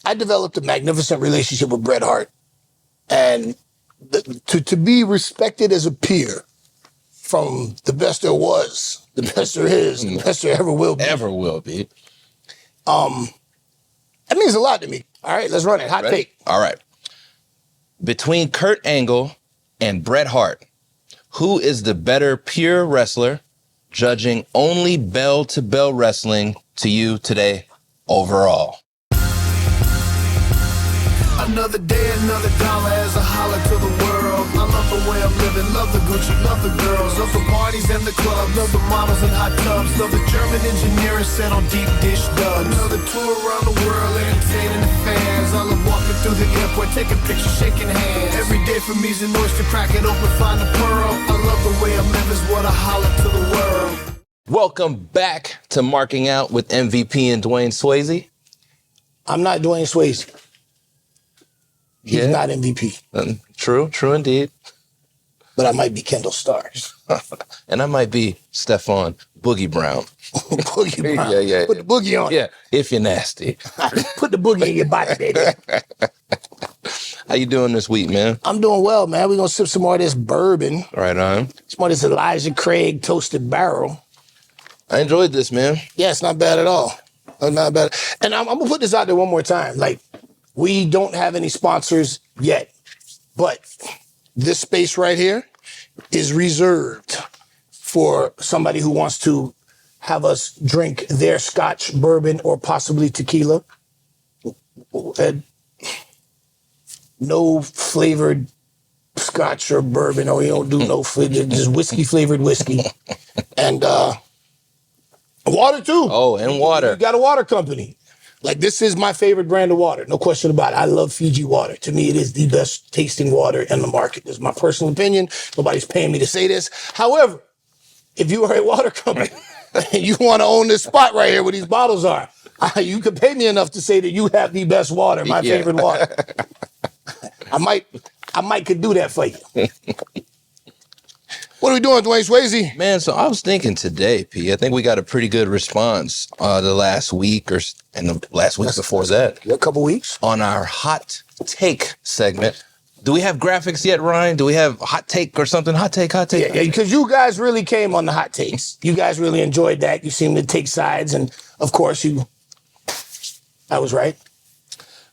I developed a magnificent relationship with Bret Hart, and to be respected as a peer from the best there was, the best there is, the best there ever will be. Ever will be. That means a lot to me. All right, let's run it. Hot take. All right. Between Kurt Angle and Bret Hart, who is the better pure wrestler, judging only bell-to-bell wrestling to you today overall? Another day, another dollar as I holler to the world. I love the way I'm living, love the Gucci, love the girls, love the parties and the clubs, love the models and hot tubs, love the German engineering set on deep dish dubs. Another tour around the world, entertaining the fans. I love walking through the airport, taking pictures, shaking hands. Every day for me's an oyster, crack it open, find a pearl. I love the way I live is what I holler to the world. Welcome back to Marking Out with MVP and Dwayne Swayze. I'm not Dwayne Swayze. He's not MVP. True indeed. But I might be Kendall Stars. And I might be Stephon Boogie Brown. Boogie Brown. Yeah. Put the boogie on. Yeah, if you're nasty. Put the boogie in your body, baby. How you doing this week, man? I'm doing well, man. We're going to sip some more of this bourbon. Right on. Some more of this Elijah Craig Toasted Barrel. I enjoyed this, man. Yeah, it's not bad at all. Not bad. And I'm going to put this out there one more time. Like, we don't have any sponsors yet, but this space right here is reserved for somebody who wants to have us drink their scotch, bourbon, or possibly tequila. And no flavored scotch or bourbon, or we don't do no flavored, just whiskey flavored whiskey. And water too. Oh, and water. You got a water company. Like, this is my favorite brand of water. No question about it. I love Fiji water. To me, it is the best tasting water in the market. This is my personal opinion. Nobody's paying me to say this. However, if you are a water company and you want to own this spot right here where these bottles are, you can pay me enough to say that you have the best water, my favorite water. I might could do that for you. What are we doing, Dwayne Swayze? Man, so I was thinking today, P, I think we got a pretty good response the last week and the last week before that. A couple weeks. On our hot take segment. Do we have graphics yet, Ryan? Do we have hot take or something? Hot take. Yeah, because you guys really came on the hot takes. You guys really enjoyed that. You seemed to take sides. And, of course, I was right.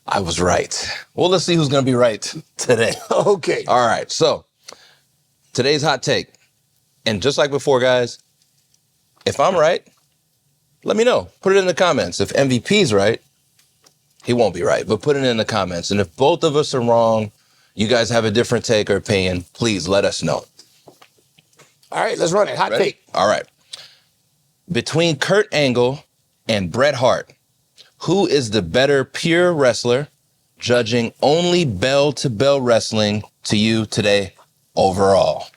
I was right. Well, let's see who's going to be right today. Okay. All right. So today's hot take. And just like before, guys, if I'm right, let me know. Put it in the comments. If MVP's right, he won't be right, but put it in the comments. And if both of us are wrong, you guys have a different take or opinion, please let us know. All right, let's run it. Hot take. All right. Between Kurt Angle and Bret Hart, who is the better pure wrestler, judging only bell-to-bell wrestling to you today overall?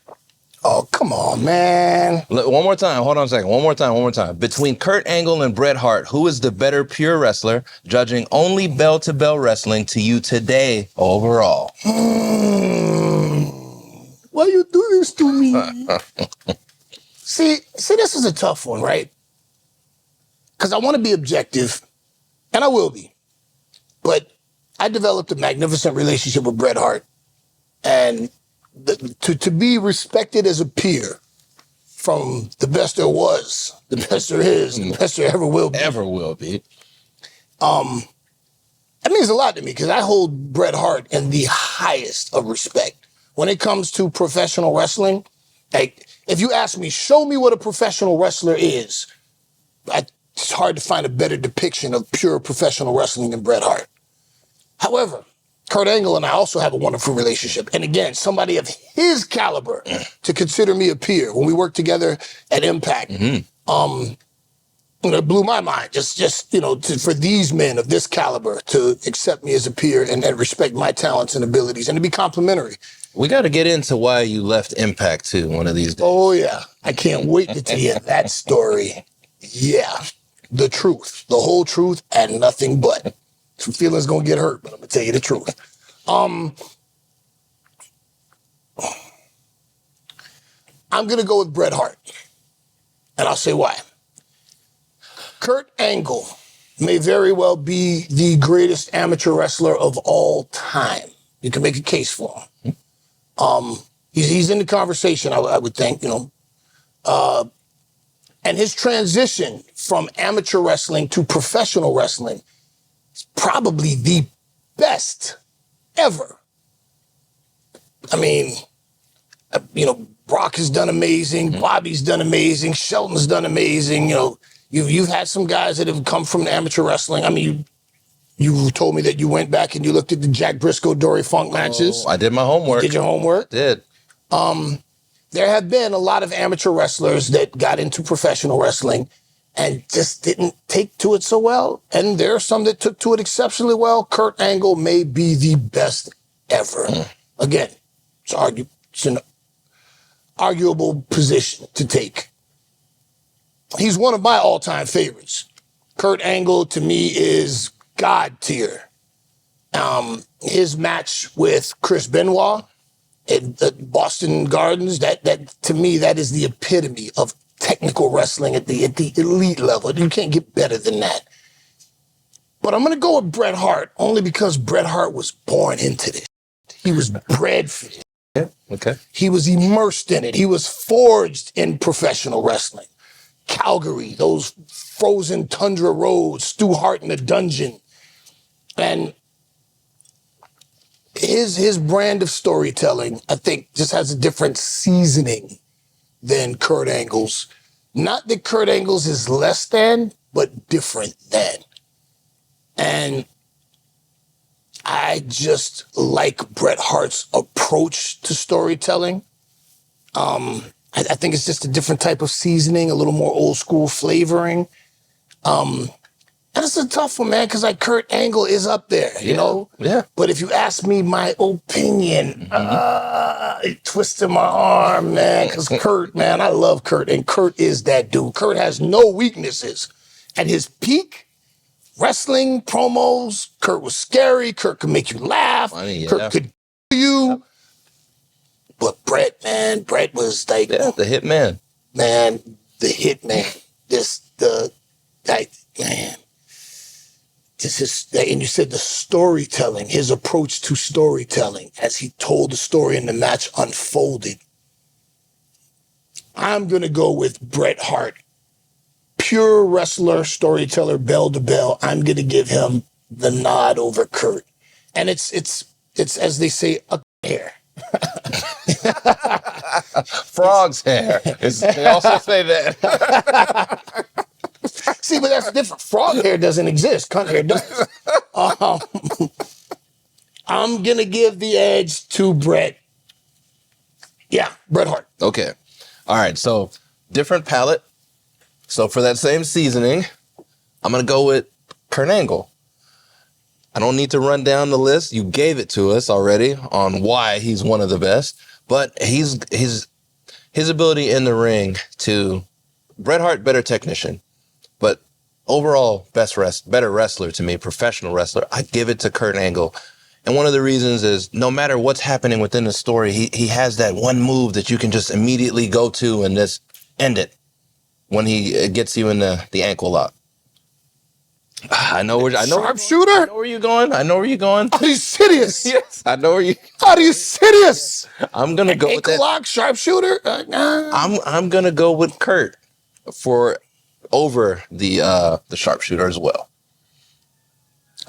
Oh, come on, man. One more time. Hold on a second. One more time. Between Kurt Angle and Bret Hart, who is the better pure wrestler, judging only bell-to-bell wrestling to you today overall? Why you do this to me? See, this is a tough one, right? Because I want to be objective, and I will be. But I developed a magnificent relationship with Bret Hart, and to be respected as a peer from the best there was, the best there is, the best there ever will be. Ever will be. That means a lot to me because I hold Bret Hart in the highest of respect. When it comes to professional wrestling, like, if you ask me, show me what a professional wrestler is, it's hard to find a better depiction of pure professional wrestling than Bret Hart. However, Kurt Angle and I also have a wonderful relationship. And again, somebody of his caliber to consider me a peer. When we worked together at Impact, it blew my mind. Just for these men of this caliber to accept me as a peer and respect my talents and abilities and to be complimentary. We got to get into why you left Impact too one of these days. Oh, yeah. I can't wait to tell you that story. Yeah. The truth. The whole truth and nothing but. Some feelings gonna get hurt, but I'm gonna tell you the truth. I'm gonna go with Bret Hart, and I'll say why. Kurt Angle may very well be the greatest amateur wrestler of all time. You can make a case for him. He's in the conversation, I would think, and his transition from amateur wrestling to professional wrestling is probably the best ever. I mean, Brock has done amazing. Bobby's done amazing. Shelton's done amazing. You've had some guys that have come from amateur wrestling. I mean, you told me that you went back and you looked at the Jack Briscoe, Dory Funk matches. I did my homework. You did your homework? Did. There have been a lot of amateur wrestlers that got into professional wrestling and just didn't take to it so well. And there are some that took to it exceptionally well. Kurt Angle may be the best ever. Again, it's an arguable position to take. He's one of my all-time favorites. Kurt Angle, to me, is God tier. His match with Chris Benoit at the Boston Gardens, that to me, that is the epitome of technical wrestling at the elite level. You can't get better than that. But I'm going to go with Bret Hart only because Bret Hart was born into this. He was bred for it. Yeah, okay. He was immersed in it. He was forged in professional wrestling. Calgary, those frozen tundra roads, Stu Hart in the dungeon. And his brand of storytelling, I think, just has a different seasoning than Kurt Angle's. Not that Kurt Angle's is less than, but different than. And I just like Bret Hart's approach to storytelling. I think it's just a different type of seasoning, a little more old school flavoring. And it's a tough one, man, because Kurt Angle is up there, you know? Yeah. But if you ask me my opinion, it twisted my arm, man, because Kurt, man, I love Kurt, and Kurt is that dude. Kurt has no weaknesses. At his peak, wrestling promos, Kurt was scary. Kurt could make you laugh. Funny, yeah. Kurt could you. Yep. But Bret, man, Bret was like... Yeah, the hitman. Man, the hitman. Man. And you said the storytelling, his approach to storytelling as he told the story and the match unfolded. I'm going to go with Bret Hart. Pure wrestler, storyteller, bell to bell. I'm going to give him the nod over Kurt. And it's as they say, a hair. Frog's hair. They also say that. See, but that's different. Frog hair doesn't exist. Cunt hair does. I'm going to give the edge to Bret. Yeah, Bret Hart. Okay. All right. So different palette. So for that same seasoning, I'm going to go with Kurt Angle. I don't need to run down the list. You gave it to us already on why he's one of the best. But his ability in the ring to... Bret Hart, better technician. But overall, better wrestler to me, professional wrestler, I give it to Kurt Angle. And one of the reasons is no matter what's happening within the story, he has that one move that you can just immediately go to and just end it when he gets you in the ankle lock. Sharpshooter? I know where you're going. Are you serious? Yes, I know where you... Are you serious? I'm going to go with that. Ankle lock, sharpshooter? Nah. I'm going to go with Kurt for... over the sharpshooter as well.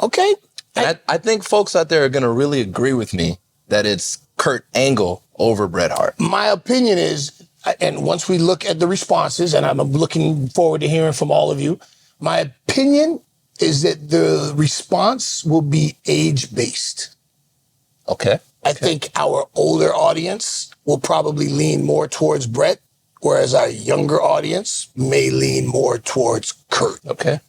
Okay. I think folks out there are going to really agree with me that it's Kurt Angle over Bret Hart. My opinion is, and once we look at the responses, and I'm looking forward to hearing from all of you, my opinion is that the response will be age-based. Okay. I think our older audience will probably lean more towards Bret, whereas our younger audience may lean more towards Kurt. Okay.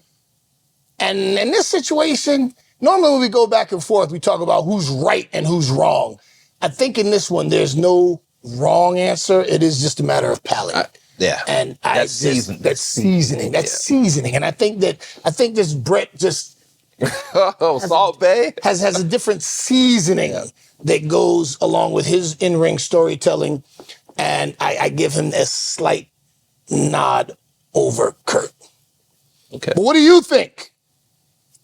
And in this situation, normally when we go back and forth, we talk about who's right and who's wrong. I think in this one, there's no wrong answer. It is just a matter of palate. Yeah. And that's seasoning. That's seasoning. That's seasoning. And I think this Bret just Salt Bay has a different seasoning that goes along with his in-ring storytelling. And I give him a slight nod over Kurt. Okay. But what do you think?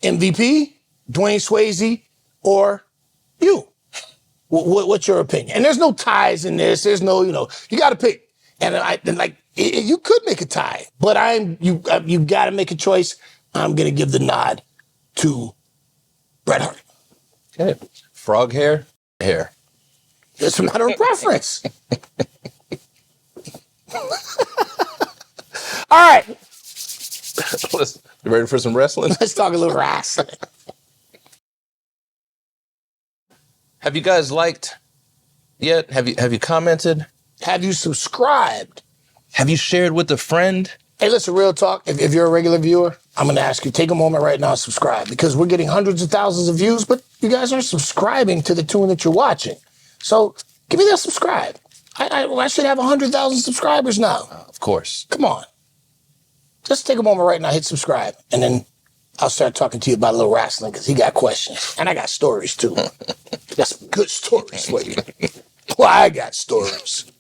MVP, Dwayne Swayze, or you? What's your opinion? And there's no ties in this. There's no, you got to pick. And you could make a tie, but you got to make a choice. I'm going to give the nod to Bret Hart. Okay. Frog hair, hair. It's a matter of preference. All right. You ready for some wrestling? Let's talk a little wrestling. Have you guys liked yet? Have you commented? Have you subscribed? Have you shared with a friend? Hey, listen, real talk. If you're a regular viewer, I'm going to ask you, take a moment right now and subscribe, because we're getting hundreds of thousands of views, but you guys aren't subscribing to the tune that you're watching. So give me that subscribe. I should have 100,000 subscribers now. Of course. Come on. Just take a moment right now, hit subscribe, and then I'll start talking to you about a little wrestling, because he got questions. And I got stories, too. Got some good stories for you. Well, I got stories.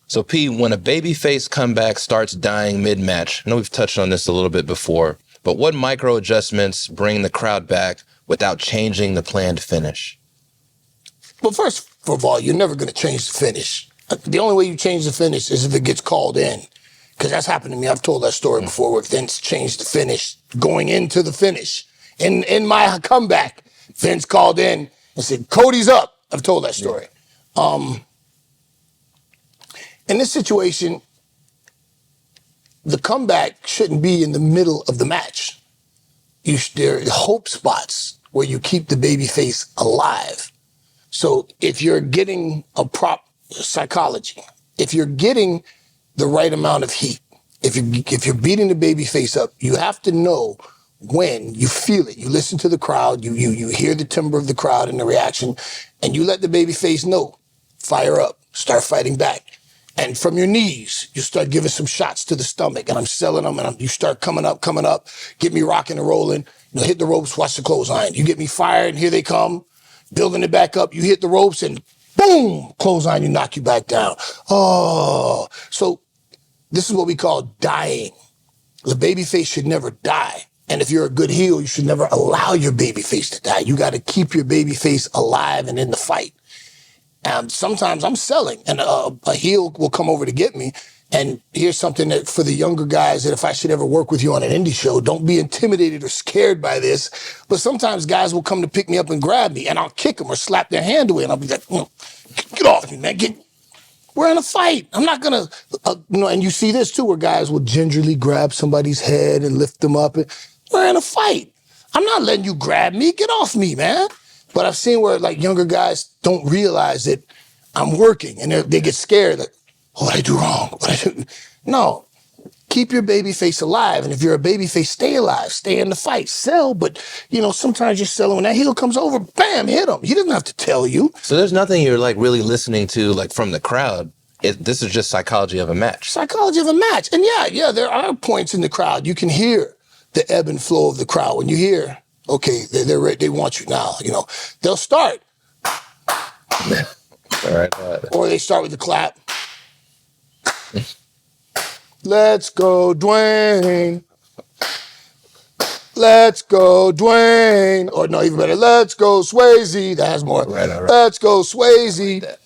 So, P, when a babyface comeback starts dying mid-match, I know we've touched on this a little bit before, but what micro adjustments bring the crowd back without changing the planned finish? Well, first of all, you're never going to change the finish. The only way you change the finish is if it gets called in, because that's happened to me. I've told that story before where Vince changed the finish going into the finish. In my comeback, Vince called in and said, Cody's up. I've told that story. In this situation, the comeback shouldn't be in the middle of the match. There are hope spots where you keep the babyface alive. So if you're getting a prop psychology, if you're getting the right amount of heat, if you're beating the babyface up, you have to know when you feel it. You listen to the crowd, you hear the timbre of the crowd and the reaction, and you let the babyface know, fire up, start fighting back. And from your knees, you start giving some shots to the stomach, and I'm selling them, and you start coming up, get me rocking and rolling, hit the ropes, watch the clothesline. You get me fired, and here they come, building it back up. You hit the ropes, and boom, clothesline, you knock you back down. Oh, so this is what we call dying. The babyface should never die. And if you're a good heel, you should never allow your babyface to die. You got to keep your babyface alive and in the fight. Sometimes I'm selling, and a heel will come over to get me. And here's something that for the younger guys, that if I should ever work with you on an indie show, don't be intimidated or scared by this. But sometimes guys will come to pick me up and grab me, and I'll kick them or slap their hand away, and I'll be like, get off me, man. We're in a fight. I'm not going to, and you see this too, where guys will gingerly grab somebody's head and lift them up. We're in a fight. I'm not letting you grab me. Get off me, man. But I've seen where younger guys don't realize that I'm working, and they get scared. Like, what did I do wrong? What did I do? No, keep your baby face alive. And if you're a baby face, stay alive, stay in the fight, sell. But, sometimes you're selling. When that heel comes over, bam, hit him. He doesn't have to tell you. So there's nothing you're really listening to from the crowd. This is just psychology of a match. Psychology of a match. And yeah, there are points in the crowd. You can hear the ebb and flow of the crowd. When you hear, okay, they're ready, they want you now, they'll start. All right. Or they start with the clap. Let's go, Dwayne. Let's go, Dwayne. Or no, even better, let's go, Swayze. That has more. Right. Let's go, Swayze.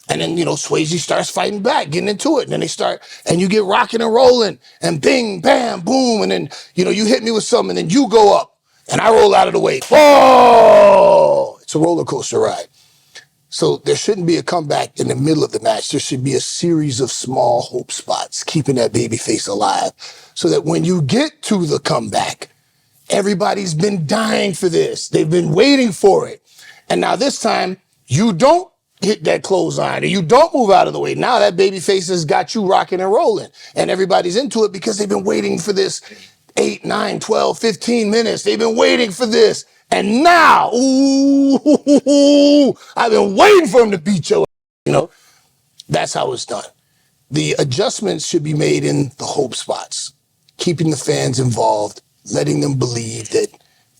And then, Swayze starts fighting back, getting into it. And then they start, and you get rocking and rolling, and bing, bam, boom. And then, you hit me with something, and then you go up, and I roll out of the way. Oh! It's a roller coaster ride. So there shouldn't be a comeback in the middle of the match. There should be a series of small hope spots, keeping that babyface alive, so that when you get to the comeback, everybody's been dying for this. They've been waiting for it. And now this time, you don't hit that clothesline, or you don't move out of the way. Now that babyface has got you rocking and rolling, and everybody's into it because they've been waiting for this 8, 9, 12, 15 minutes. They've been waiting for this. And now, I've been waiting for him to beat your ass. That's how it's done. The adjustments should be made in the hope spots, keeping the fans involved, letting them believe that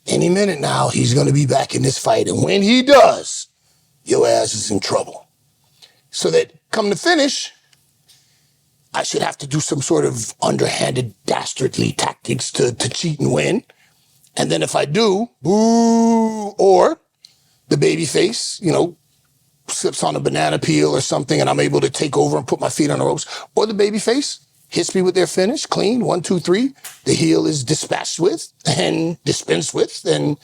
any minute now he's going to be back in this fight. And when he does, your ass is in trouble. So that come to finish, I should have to do some sort of underhanded, dastardly tactics to cheat and win. And then if I do, boo, or the baby face, slips on a banana peel or something and I'm able to take over and put my feet on the ropes, or the baby face hits me with their finish, clean, 1, 2, 3. The heel is dispensed with, and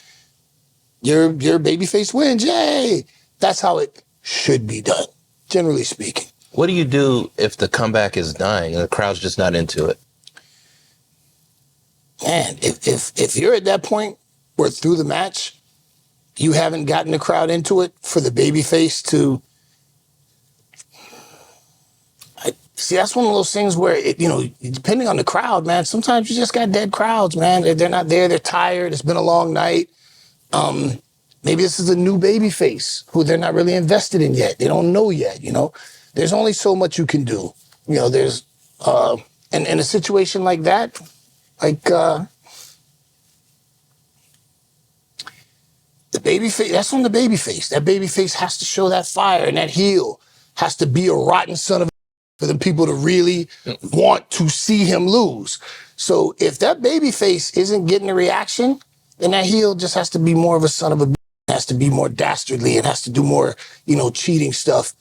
your baby face wins. Yay! That's how it should be done, generally speaking. What do you do if the comeback is dying and the crowd's just not into it? Man, if you're at that point where through the match, you haven't gotten the crowd into it for the babyface to... See, that's one of those things where, depending on the crowd, man, sometimes you just got dead crowds, man. They're not there. They're tired. It's been a long night. Maybe this is a new babyface who they're not really invested in yet. They don't know yet, There's only so much you can do. There's... in a situation like that, the babyface, that's on the babyface. That babyface has to show that fire, and that heel has to be a rotten son of a for the people to really want to see him lose. So if that babyface isn't getting a reaction, then that heel just has to be more of a son of a has to be more dastardly and has to do more, cheating stuff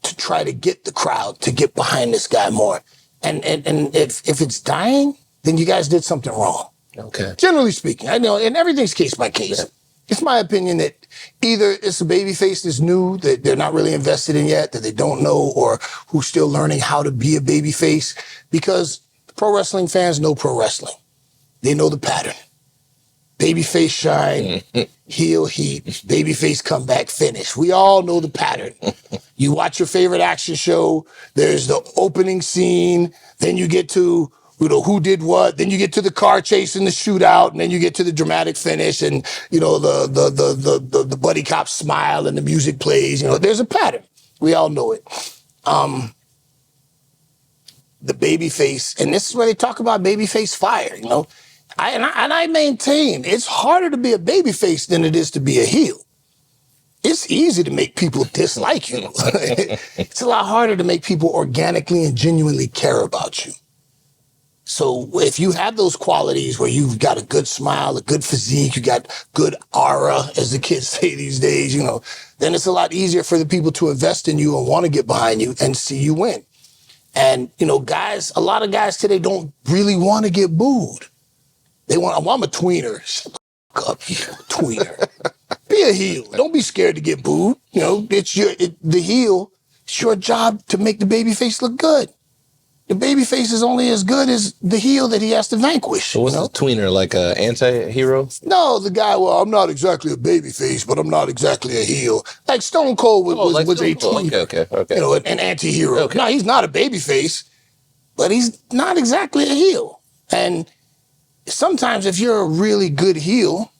to try to get the crowd to get behind this guy more. And if it's dying, then you guys did something wrong. Okay. Generally speaking, I know, and everything's case by case. Yeah. It's my opinion that either it's a babyface that's new, that they're not really invested in yet, that they don't know, or who's still learning how to be a babyface. Because pro wrestling fans know pro wrestling. They know the pattern. Babyface shine, heel heat, babyface comeback finish. We all know the pattern. You watch your favorite action show, there's the opening scene, then you get to who did what, then you get to the car chase and the shootout, and then you get to the dramatic finish and the buddy cop smile and the music plays. There's a pattern. We all know it. The babyface, and this is where they talk about babyface fire, I maintain it's harder to be a babyface than it is to be a heel. It's easy to make people dislike you. It's a lot harder to make people organically and genuinely care about you. So if you have those qualities where you've got a good smile, a good physique, you got good aura, as the kids say these days, then it's a lot easier for the people to invest in you and want to get behind you and see you win. And, a lot of guys today don't really want to get booed. I'm a tweener. Shut the fuck up, you tweener. Be a heel. Don't be scared to get booed. The heel, it's your job to make the babyface look good. The babyface is only as good as the heel that he has to vanquish. So what's a tweener, like an anti-hero? No, the guy, I'm not exactly a babyface, but I'm not exactly a heel. Like Stone Cold was a tweener. Okay. An anti-hero. Okay. No, he's not a babyface, but he's not exactly a heel. And sometimes if you're a really good heel,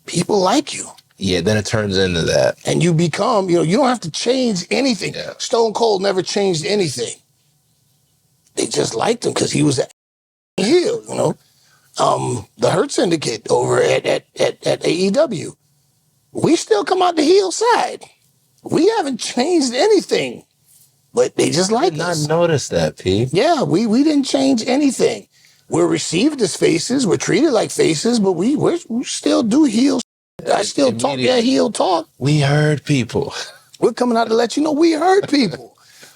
people like you. Yeah, then it turns into that. And you become, you don't have to change anything. Yeah. Stone Cold never changed anything. They just liked him because he was a heel, The Hurt Syndicate over at AEW. We still come out the heel side. We haven't changed anything, but they just like us. I did not notice that, Pete. Yeah, we didn't change anything. We're received as faces. We're treated like faces, but we still do heel. I still talk that heel talk. We hurt people. We're coming out to let you know we hurt people.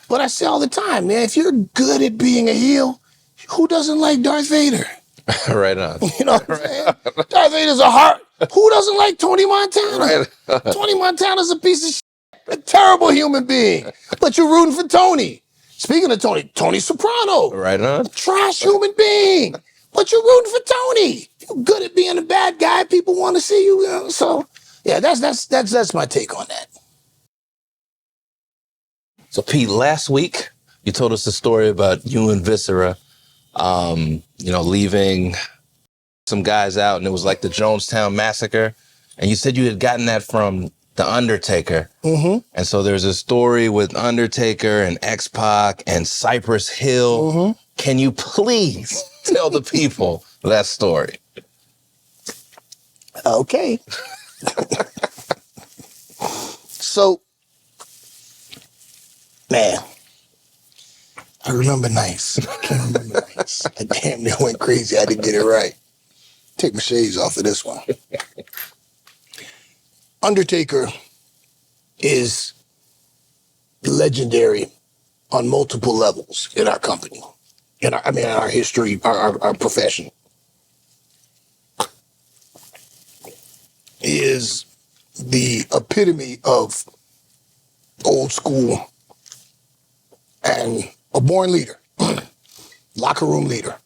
But I say all the time, man, if you're good at being a heel, who doesn't like Darth Vader? Right on. You know what I'm saying? Darth Vader's a heart. Who doesn't like Tony Montana? Right. Tony Montana's a piece of shit, a terrible human being. But you're rooting for Tony. Speaking of Tony Soprano. Right on. A trash human being. But you're rooting for Tony. You're good at being a bad guy. People want to see you. So, yeah, that's my take on that. So, Pete, last week, you told us the story about you and Viscera, leaving some guys out, and it was like the Jonestown massacre. And you said you had gotten that from the Undertaker. Mm-hmm. And so there's a story with Undertaker and X-Pac and Cypress Hill. Mm-hmm. Can you please tell the people that story? Okay. So, man, I remember nights. I can't remember nights. I damn near went crazy. I didn't get it right. take my shades off of this one. Undertaker is legendary on multiple levels in our company, in our history, our profession. He is the epitome of old school and a born leader, locker room leader.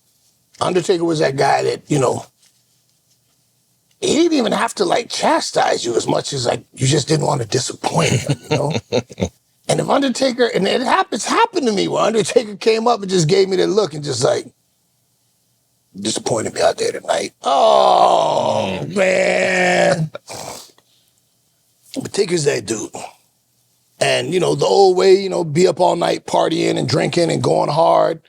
Undertaker was that guy that, he didn't even have to like chastise you as much as like you just didn't want to disappoint him, And if Undertaker, and it's happened to me where Undertaker came up and just gave me that look and just like, disappointed me out there tonight. Oh, man. But Taker's that dude. And, the old way, be up all night partying and drinking and going hard.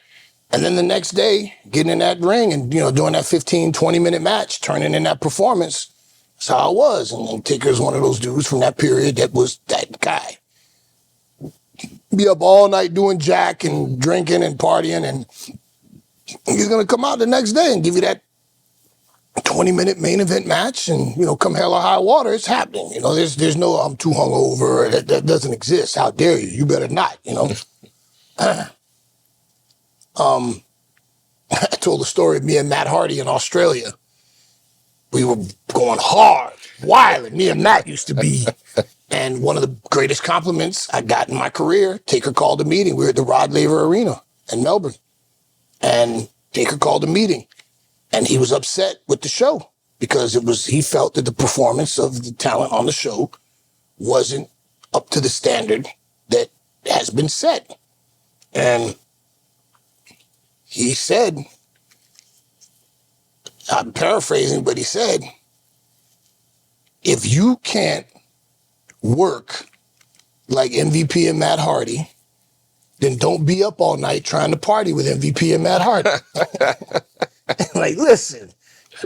And then the next day, getting in that ring and, doing that 15, 20-minute match, turning in that performance. That's how it was. And Taker's one of those dudes from that period that was that guy. Be up all night doing jack and drinking and partying, and he's going to come out the next day and give you that 20-minute main event match, and, come hell or high water, it's happening. There's no I'm too hungover. That doesn't exist. How dare you? You better not, I told the story of me and Matt Hardy in Australia. We were going hard, wild. Me and Matt used to be. And one of the greatest compliments I got in my career, Taker called a meeting. We were at the Rod Laver Arena in Melbourne. And Taker called a meeting. And he was upset with the show because he felt that the performance of the talent on the show wasn't up to the standard that has been set. And he said, I'm paraphrasing, but he said, if you can't work like MVP and Matt Hardy, then don't be up all night trying to party with MVP and Matt Hardy. Like, listen,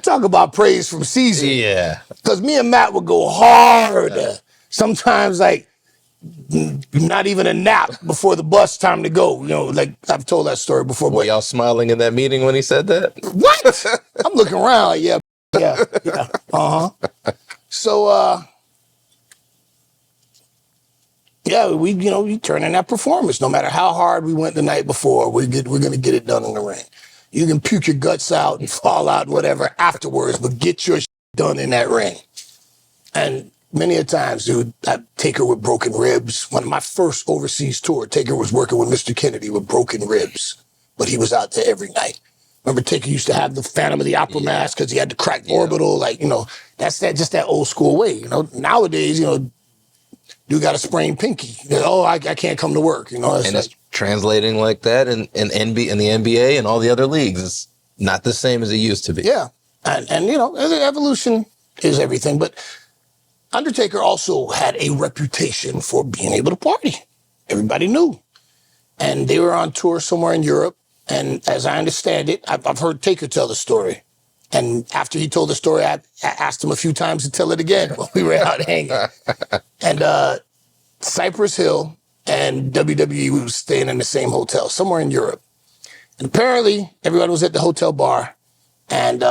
talk about praise from Caesar. Yeah. Because me and Matt would go hard. Sometimes, like, not even a nap before the bus time to go. Like I've told that story before. Were y'all smiling in that meeting when he said that? What? I'm looking around like, yeah. Uh-huh. So, we turn in that performance. No matter how hard we went the night before, we're going to get it done in the ring. You can puke your guts out and fall out, whatever, afterwards, but get your done in that ring. And many a times, dude, I Taker with broken ribs. One of my first overseas tour, Taker was working with Mr. Kennedy with broken ribs, but he was out there every night. Remember, Taker used to have the Phantom of the Opera mask because he had the cracked orbital. Like, that's just that old school way. Nowadays, dude got a sprained pinky. I can't come to work. It's translating like that in the NBA and all the other leagues. It's not the same as it used to be. Yeah. And evolution is everything. But Undertaker also had a reputation for being able to party. Everybody knew. And they were on tour somewhere in Europe. And as I understand it, I've heard Taker tell the story. And after he told the story, I asked him a few times to tell it again when we were out hanging. And Cypress Hill and WWE, we were staying in the same hotel somewhere in Europe. And apparently, everyone was at the hotel bar. And,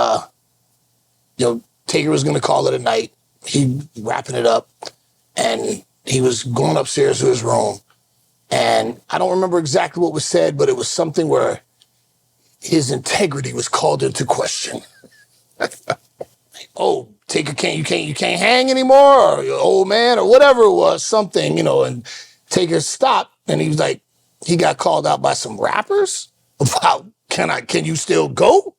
Taker was going to call it a night. He wrapping it up. And he was going upstairs to his room. And I don't remember exactly what was said, but it was something where his integrity was called into question. Oh, Taker you can't hang anymore, or you're old man, or whatever it was, something, and Taker stopped, and he was like, he got called out by some rappers about, can you still go?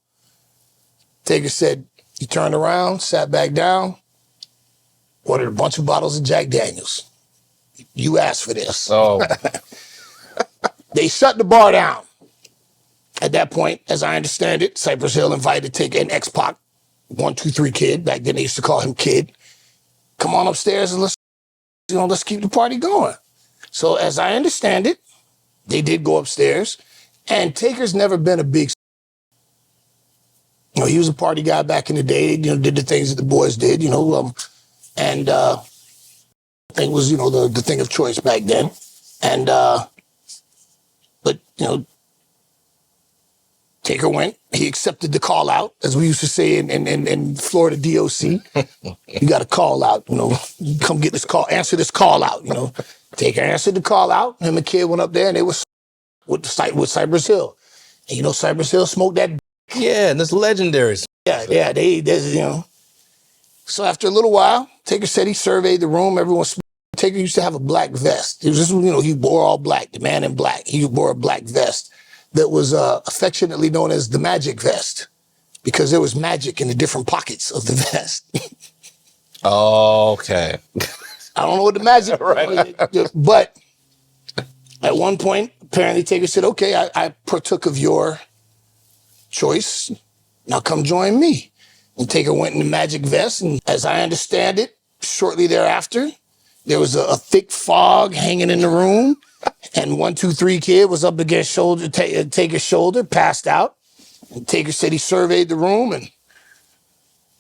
Taker said, he turned around, sat back down, ordered a bunch of bottles of Jack Daniels. You asked for this. Oh. They shut the bar down. At that point, as I understand it, Cypress Hill invited Taker and X-Pac, 1-2-3 Kid, back then they used to call him Kid, come on upstairs and let's keep the party going. So as I understand it, they did go upstairs, and Taker's never been a big, he was a party guy back in the day, did the things that the boys did, and I think was, the thing of choice back then. And, but, Taker went. He accepted the call out, as we used to say in Florida DOC. You got to call out, come get this call, answer this call out, Taker answered the call out. Him and Kid went up there and they was with Cypress Hill. And Cypress Hill smoked that. Yeah, and it's legendary. Yeah, So after a little while, Taker said he surveyed the room. Taker used to have a black vest. It was just, he wore all black, the man in black. He wore a black vest that was affectionately known as the magic vest because there was magic in the different pockets of the vest. Okay. I don't know what the magic right. But at one point, apparently Taker said, okay, I partook of your choice. Now come join me. And Taker went in the magic vest. And as I understand it, shortly thereafter, there was a thick fog hanging in the room. And 1-2-3 Kid was up against Taker's shoulder, passed out. And Taker said he surveyed the room and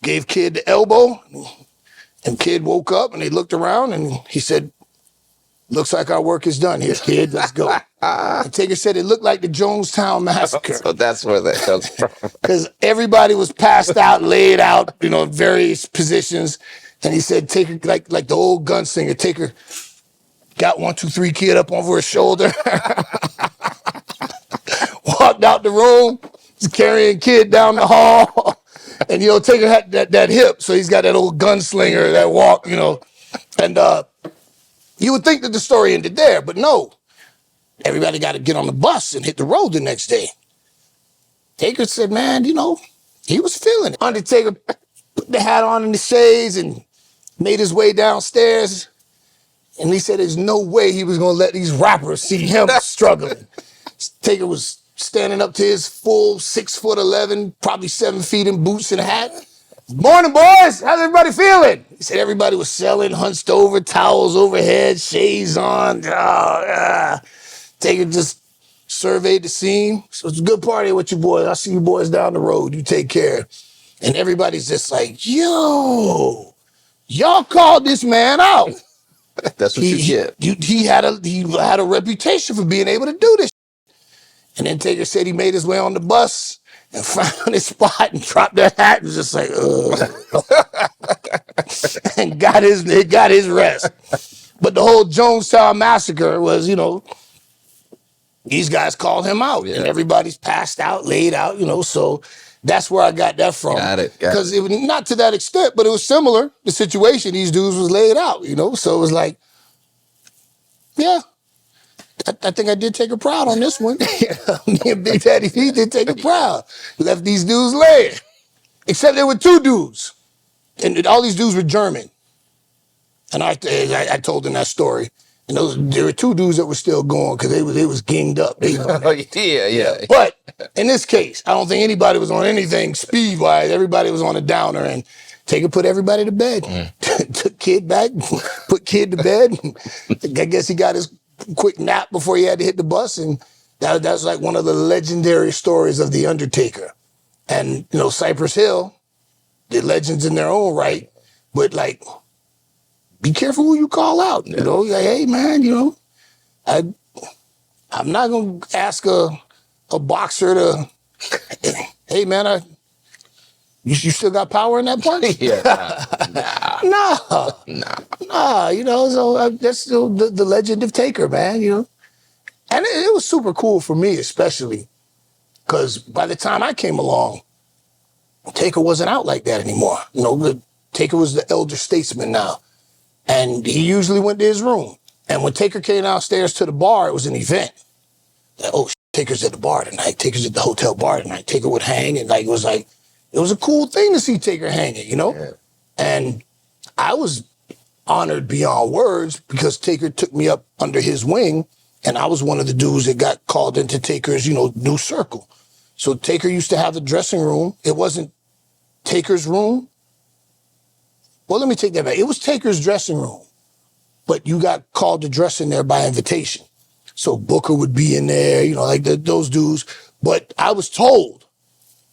gave Kid the elbow. And Kid woke up and he looked around and he said, looks like our work is done here, Kid. Let's go. And Taker said it looked like the Jonestown massacre. So that's where that comes from. Because everybody was passed out, laid out, in various positions. And he said, Taker, like the old gunslinger, Taker got 1-2-3 Kid up over his shoulder, walked out the room, carrying Kid down the hall. And, Taker had that hip, so he's got that old gunslinger, that walk, And you would think that the story ended there, but no. Everybody got to get on the bus and hit the road the next day. Taker said, man, he was feeling it. Undertaker put the hat on and the shades and made his way downstairs. And he said there's no way he was going to let these rappers see him struggling. Taker was standing up to his full 6'11", probably 7 feet in boots and a hat. Morning, boys. How's everybody feeling? He said everybody was selling, hunched over, towels overhead, shades on. Taker just surveyed the scene. So it's a good party with you boys. I'll see you boys down the road. You take care. And everybody's just like, yo, y'all called this man out. That's what you get. He had a reputation for being able to do this. And then Taker said he made his way on the bus and found his spot and dropped that hat and was just like, and got his rest. But the whole Jonestown massacre was, these guys called him out, and everybody's passed out, laid out, so that's where I got that from. Got it. Because it was not to that extent, but it was similar. The situation, these dudes was laid out, so it was like, yeah, I think I did take a proud on this one. Me and Big Daddy P did take a proud. Left these dudes laying. Except there were 2 dudes, and all these dudes were German. And I told them that story. And there were 2 dudes that were still going because they was ginged up. Yeah. But in this case, I don't think anybody was on anything speed-wise. Everybody was on a downer, and Taker put everybody to bed. Took Kid back, put Kid to bed. I guess he got his quick nap before he had to hit the bus, and that's like one of the legendary stories of The Undertaker. And, Cypress Hill, they're legends in their own right, but like, be careful who you call out. Hey man, I'm not gonna ask a boxer to, hey man, you still got power in that punch? Nah. So that's still the legend of Taker, man. And it was super cool for me, especially because by the time I came along, Taker wasn't out like that anymore. Taker was the elder statesman now. And he usually went to his room. And when Taker came downstairs to the bar, it was an event. Taker's at the bar tonight. Taker's at the hotel bar tonight. Taker would hang, and it was a cool thing to see Taker hanging, Yeah. And I was honored beyond words because Taker took me up under his wing, and I was one of the dudes that got called into Taker's, new circle. So Taker used to have the dressing room. It wasn't Taker's room. Well, let me take that back. It was Taker's dressing room, but you got called to dress in there by invitation. So Booker would be in there, those dudes. But I was told,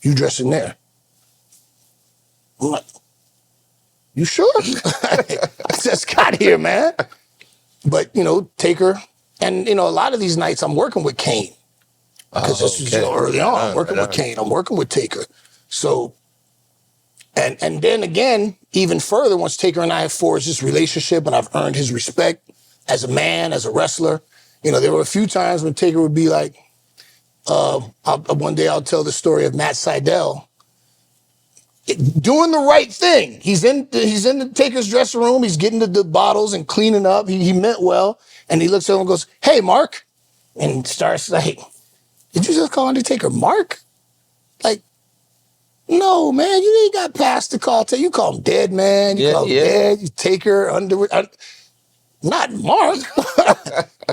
you dress in there. I'm like, you sure? I just got here, man. But, Taker, and, a lot of these nights I'm working with Kane. Because this was early on. I'm working with Kane. I'm working with Taker. So, and then again, even further, once Taker and I have forged this relationship and I've earned his respect as a man, as a wrestler, there were a few times when Taker would be like, one day I'll tell the story of Matt Sydal doing the right thing. He's in the Taker's dressing room. He's getting the bottles and cleaning up. He meant well. And he looks at him and goes, "Hey, Mark." And starts like, "Did you just call Undertaker Mark?" Like, no, man, you ain't got past the call. You call him Dead Man. You call him Dead. You Taker, not Mark.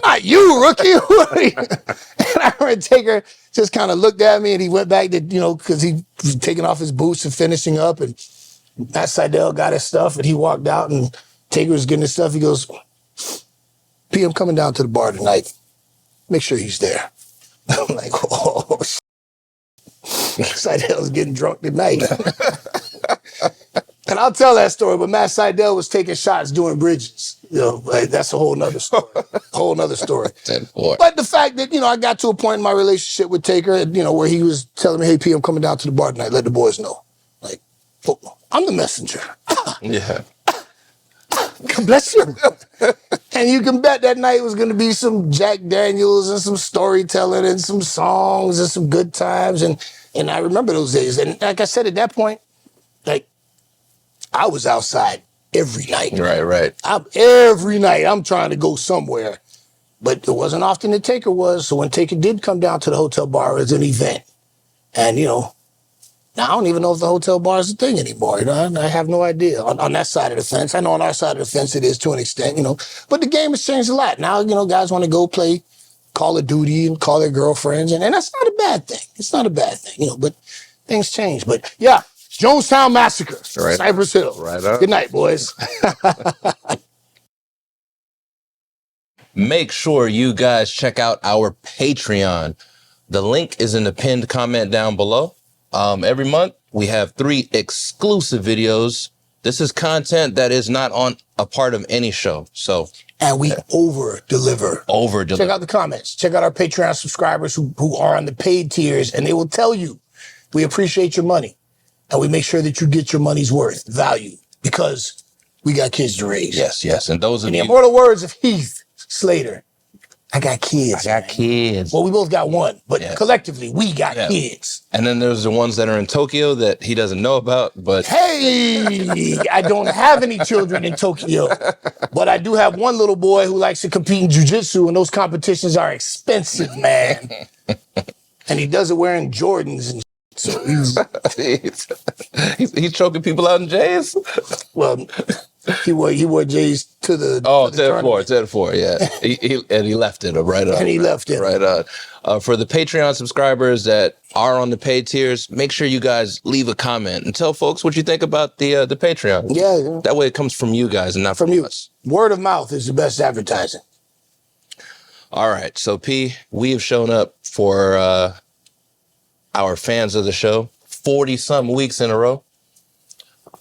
Not you, rookie. And I remember Taker just kind of looked at me and he went back to, because he was taking off his boots and finishing up. And Matt Sydal got his stuff and he walked out and Taker was getting his stuff. He goes, "P, I'm coming down to the bar tonight. Make sure he's there." I'm like, "Oh, shit." Sydal's getting drunk tonight. And I'll tell that story, but Matt Sydal was taking shots doing bridges. That's a whole nother story. Whole nother story. But the fact that, I got to a point in my relationship with Taker, where he was telling me, "Hey, P, I'm coming down to the bar tonight. Let the boys know." Like, I'm the messenger. Yeah. God bless you. And you can bet that night was going to be some Jack Daniels and some storytelling and some songs and some good times. And I remember those days. And like I said, at that point, like, I was outside every night. Right. Every night I'm trying to go somewhere. But it wasn't often that Taker was. So when Taker did come down to the hotel bar, it was an event. And, now I don't even know if the hotel bar is a thing anymore. I have no idea on that side of the fence. I know on our side of the fence it is to an extent, But the game has changed a lot. Now, guys want to go play Call of Duty and call their girlfriends. And that's not a bad thing. It's not a bad thing, but things change. But yeah, Jonestown Massacre, right. Cypress Hill. Right on. Good night, boys. Make sure you guys check out our Patreon. The link is in the pinned comment down below. Every month, we have 3 exclusive videos. This is content that is not on a part of any show. And we over-deliver. Check out the comments. Check out our Patreon subscribers who are on the paid tiers, and they will tell you, we appreciate your money. And we make sure that you get your money's worth, value, because we got kids to raise. Yes. And those of the immortal words of Heath Slater, I got kids. Kids. Well, we both got one, but collectively, we got kids. And then there's the ones that are in Tokyo that he doesn't know about, but... Hey, I don't have any children in Tokyo, but I do have one little boy who likes to compete in jiu-jitsu, and those competitions are expensive, man. And he does it wearing Jordans and so he's choking people out in J's? Well, he wore J's to the to the floor, yeah. he left it right on. And he left it. Right on. For the Patreon subscribers that are on the paid tiers, make sure you guys leave a comment and tell folks what you think about the Patreon. Yeah. That way it comes from you guys and not from you. us. Word of mouth is the best advertising. All right, so P, we have shown up for our fans of the show 40-some weeks in a row.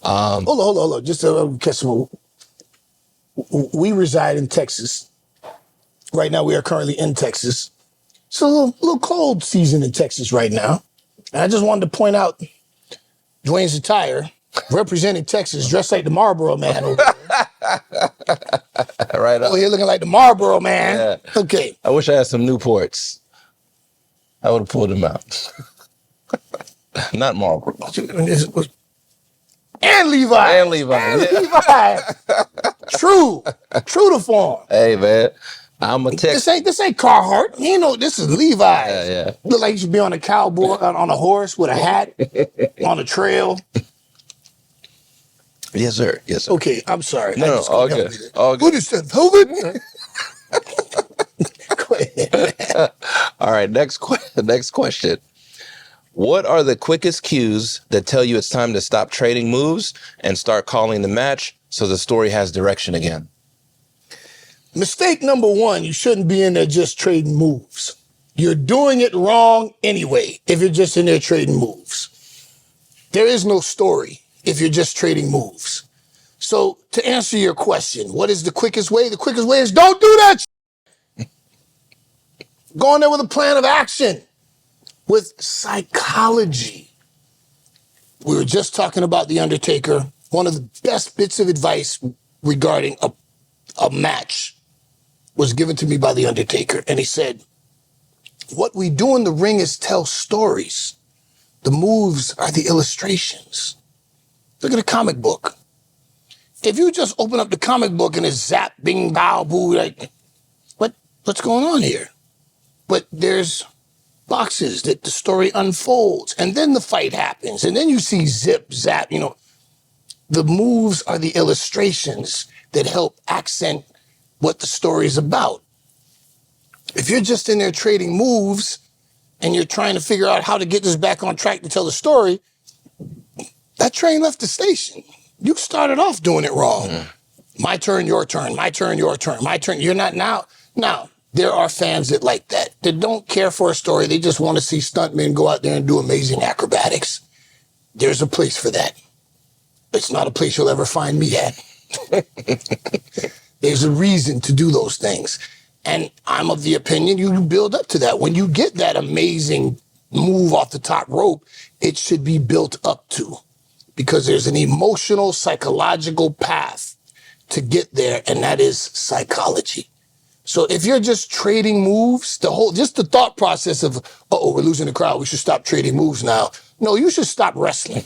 Hold on. Just to catch some. We reside in Texas. Right now, we are currently in Texas. It's a little cold season in Texas right now. And I just wanted to point out Dwayne's attire, representing Texas, dressed like the Marlboro Man over there. Right over here looking like the Marlboro Man. Yeah. Okay. I wish I had some Newports. I would have pulled them out. Not Marlboro. And Levi. And Levi. True to form. Hey, man. I'm a Texas. This ain't Carhartt. This is Levi. Yeah. Look like you should be on a cowboy, on a horse with a hat, on a trail. Yes, sir. Okay, I'm sorry. No, all good. What is that, velvet? Go ahead. All right, next question. What are the quickest cues that tell you it's time to stop trading moves and start calling the match so the story has direction again? Mistake number 1, you shouldn't be in there just trading moves. You're doing it wrong anyway if you're just in there trading moves. There is no story if you're just trading moves. So to answer your question, what is the quickest way? The quickest way is don't do that. Go in there with a plan of action. with psychology. We were just talking about The Undertaker. One of the best bits of advice regarding a match was given to me by The Undertaker. And he said, what we do in the ring is tell stories. The moves are the illustrations. Look at a comic book. If you just open up the comic book and it's zap, bing, bow, boo, like, what's going on here? But there's boxes that the story unfolds, and then the fight happens, and then you see zip, zap, The moves are the illustrations that help accent what the story is about. If you're just in there trading moves and you're trying to figure out how to get this back on track to tell the story, that train left the station. You started off doing it wrong. My turn, your turn, my turn, your turn, my turn. You're not now. Now, there are fans that like that don't care for a story. They just want to see stuntmen go out there and do amazing acrobatics. There's a place for that. It's not a place you'll ever find me at. There's a reason to do those things. And I'm of the opinion you build up to that. When you get that amazing move off the top rope, it should be built up to. Because there's an emotional, psychological path to get there, and that is psychology. So if you're just trading moves, just the thought process of, we're losing the crowd, we should stop trading moves now. No, you should stop wrestling.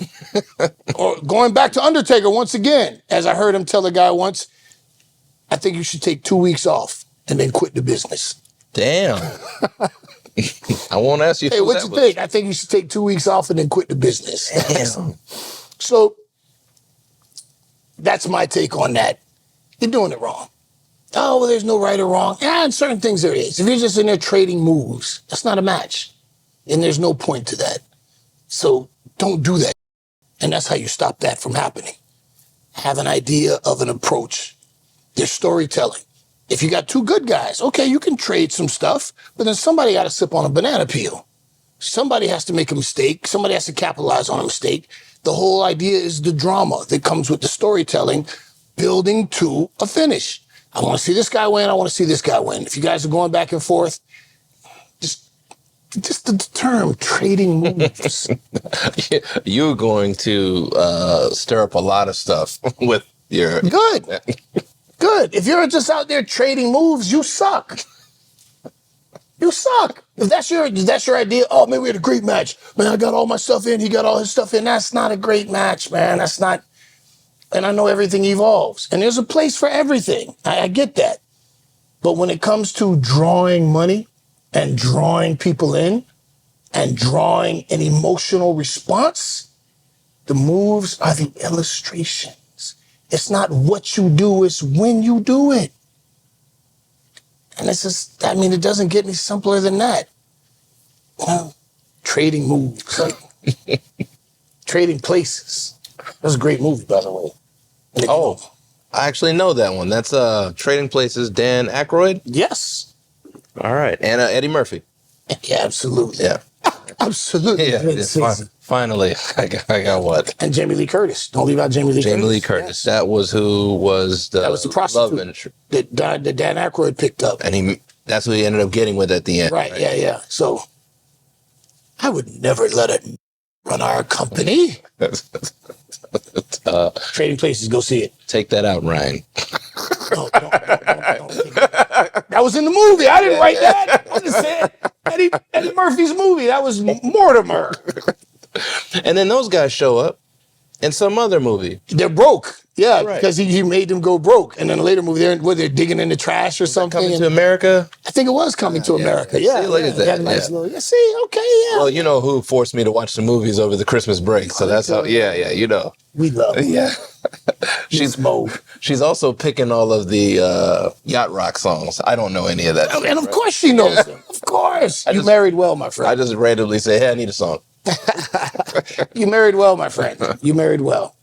Or going back to Undertaker once again, as I heard him tell a guy once, I think you should take 2 weeks off and then quit the business. Damn. I won't ask you. Hey, what you think? I think you should take 2 weeks off and then quit the business. Damn. So that's my take on that. You're doing it wrong. Oh, well, there's no right or wrong. Yeah, in certain things there is. If you're just in there trading moves, that's not a match. And there's no point to that. So don't do that. And that's how you stop that from happening. Have an idea of an approach. There's storytelling. If you got two good guys, okay, you can trade some stuff, but then somebody got to sip on a banana peel. Somebody has to make a mistake. Somebody has to capitalize on a mistake. The whole idea is the drama that comes with the storytelling, building to a finish. I want to see this guy win. I want to see this guy win. If you guys are going back and forth, just the term trading moves. You're going to stir up a lot of stuff with your... Good. Good. If you're just out there trading moves, you suck. You suck. If that's your idea, oh, man, we had a great match. Man, I got all my stuff in. He got all his stuff in. That's not a great match, man. That's not... And I know everything evolves. And there's a place for everything. I get that. But when it comes to drawing money and drawing people in and drawing an emotional response, the moves are the illustrations. It's not what you do, it's when you do it. And it's just, it doesn't get any simpler than that. Trading moves. Trading places. That was a great movie, by the way. Oh, I actually know that one. That's Trading Places, Dan Aykroyd? Yes. All right. And Eddie Murphy. Yeah, absolutely. Yeah. Absolutely. Yeah, finally, I got what? And Jamie Lee Curtis. Don't leave out Jamie Lee Curtis. Jamie Lee Curtis. Yes. That was the prostitute that Dan Aykroyd picked up. And that's who he ended up getting with at the end. Right. Yeah. So I would never let it run our company. Trading Places, go see it. Take that out, Ryan. No, don't that was in the movie. I didn't write that. I just said Eddie Murphy's movie. That was Mortimer. And then those guys show up in some other movie. They're broke. Yeah, right. Because he made them go broke. And then a later movie, they're digging in the trash or something. Coming to America? I think it was Coming to America. Yeah. See, look at that. Nice little, see, okay, yeah. Well, you know who forced me to watch the movies over the Christmas break. So that's how, you know. We love her. Yeah. She's also picking all of the yacht rock songs. I don't know any of that. And of course she knows them. Of course. You married well, my friend. I just randomly say, hey, I need a song. You married well, my friend. You married well.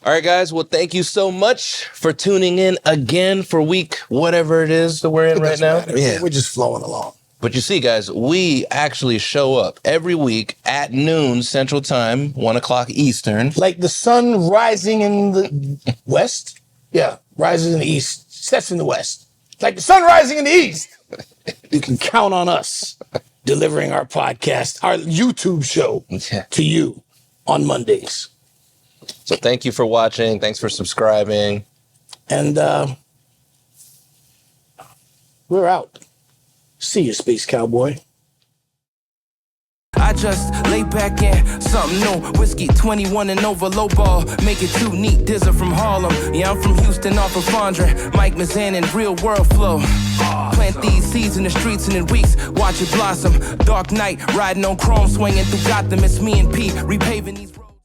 All right, guys. Well, thank you so much for tuning in again for week whatever it is that we're in right now. Yeah, we're just flowing along. But you see, guys, we actually show up every week at noon Central Time, 1 o'clock Eastern. Like the sun rising in the west? Yeah, rises in the east, sets in the west. Like the sun rising in the east. You can count on us delivering our podcast, our YouTube show to you on Mondays. So thank you for watching. Thanks for subscribing. And we're out. See you, Space Cowboy. I just lay back in something new. Whiskey 21 and over, low ball. Make it too neat. Dizzer from Harlem. Yeah, I'm from Houston, off of Fondren. Mike Mazan and real world flow. Plant these seeds in the streets and in weeks. Watch it blossom. Dark night, riding on chrome, swinging through Gotham. It's me and P, repaving these roads.